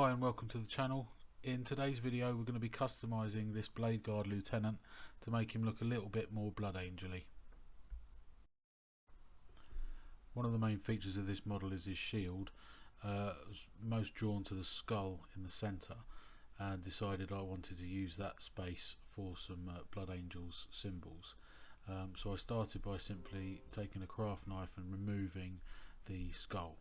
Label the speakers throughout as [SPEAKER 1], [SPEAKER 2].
[SPEAKER 1] Hi and welcome to the channel. In today's video we're going to be customising this Playguard Lieutenant to make him look a little bit more Blood Angel-y. One of the main features of this model is his shield. I was most drawn to the skull in the centre and decided I wanted to use that space for some Blood Angels symbols. So I started by simply taking a craft knife and removing the skull.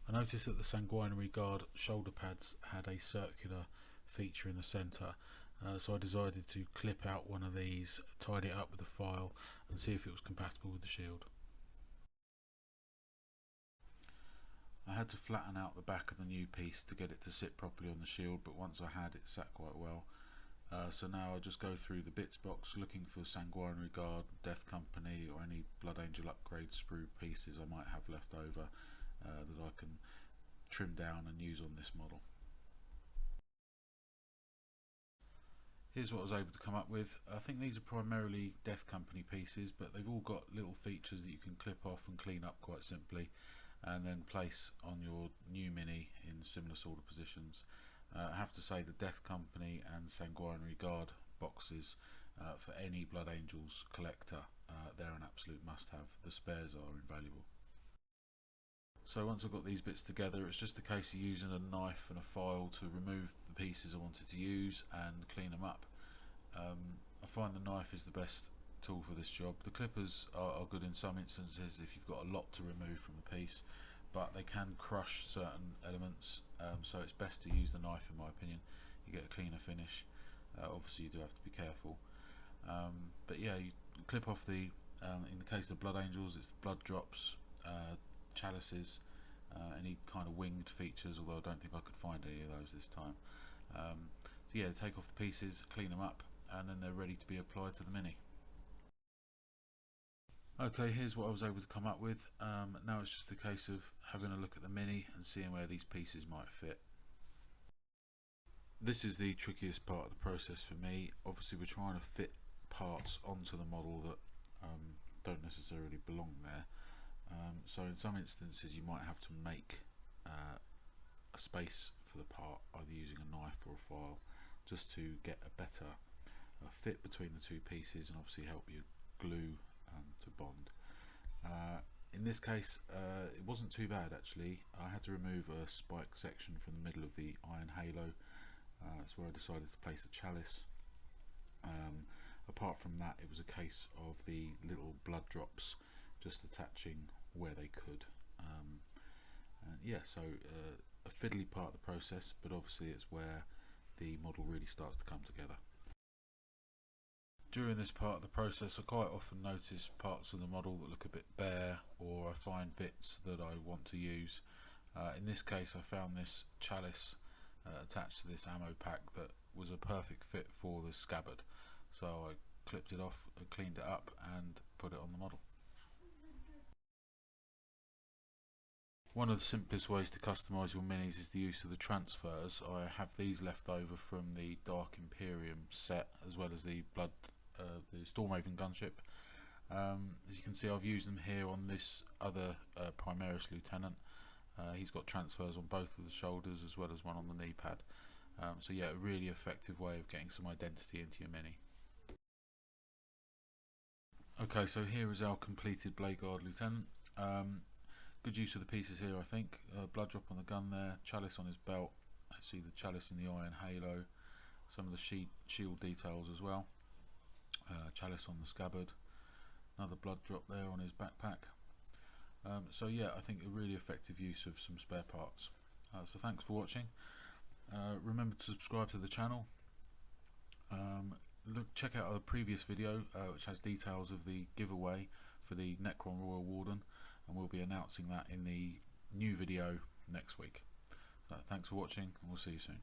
[SPEAKER 1] I noticed that the Sanguinary Guard shoulder pads had a circular feature in the centre, so I decided to clip out one of these, tidy it up with a file and see if it was compatible with the shield. I had to flatten out the back of the new piece to get it to sit properly on the shield, but once I had, it sat quite well. So now I just go through the bits box looking for Sanguinary Guard, Death Company or any Blood Angel upgrade sprue pieces I might have left over that I can trim down and use on this model. Here's what I was able to come up with. I think these are primarily Death Company pieces, but they've all got little features that you can clip off and clean up quite simply and then place on your new Mini in similar sort of positions. I have to say the Death Company and Sanguinary Guard boxes for any Blood Angels collector, they're an absolute must-have. The spares are invaluable. So once I've got these bits together, it's just a case of using a knife and a file to remove the pieces I wanted to use and clean them up. I find the knife is the best tool for this job. The clippers are good in some instances if you've got a lot to remove from a piece, but they can crush certain elements, so it's best to use the knife in my opinion. You get a cleaner finish. Obviously you do have to be careful, but yeah, you clip off the in the case of Blood Angels it's the blood drops, chalices, any kind of winged features, although I don't think I could find any of those this time. So yeah, take off the pieces, clean them up, and then they're ready to be applied to the Mini. Okay, here's what I was able to come up with. Now it's just a case of having a look at the Mini and seeing where these pieces might fit. This is the trickiest part of the process for me. Obviously we're trying to fit parts onto the model that don't necessarily belong there. So in some instances you might have to make a space for the part, either using a knife or a file, just to get a better fit between the two pieces and obviously help you glue to bond. In this case it wasn't too bad actually. I had to remove a spike section from the middle of the iron halo. That's where I decided to place a chalice. Apart from that, it was a case of the little blood drops just attaching where they could. And yeah, so a fiddly part of the process, but obviously it's where the model really starts to come together. During this part of the process I quite often notice parts of the model that look a bit bare, or I find bits that I want to use. In this case I found this chalice attached to this ammo pack that was a perfect fit for the scabbard, so I clipped it off, cleaned it up and put it on the model. One of the simplest ways to customise your minis is the use of the transfers. I have these left over from the Dark Imperium set, as well as the the Stormhaven gunship. As you can see, I've used them here on this other Primaris Lieutenant. He's got transfers on both of the shoulders as well as one on the knee pad. So yeah, a really effective way of getting some identity into your Mini. Okay, so here is our completed Playguard Lieutenant. Good use of the pieces here, I think. Blood drop on the gun there, chalice on his belt. I see the chalice in the iron halo. Some of the shield details as well. Chalice on the scabbard. Another blood drop there on his backpack. So yeah, I think a really effective use of some spare parts. So thanks for watching. Remember to subscribe to the channel. Check out our previous video which has details of the giveaway for the Necron Royal Warden, and we'll be announcing that in the new video next week. So thanks for watching and we'll see you soon.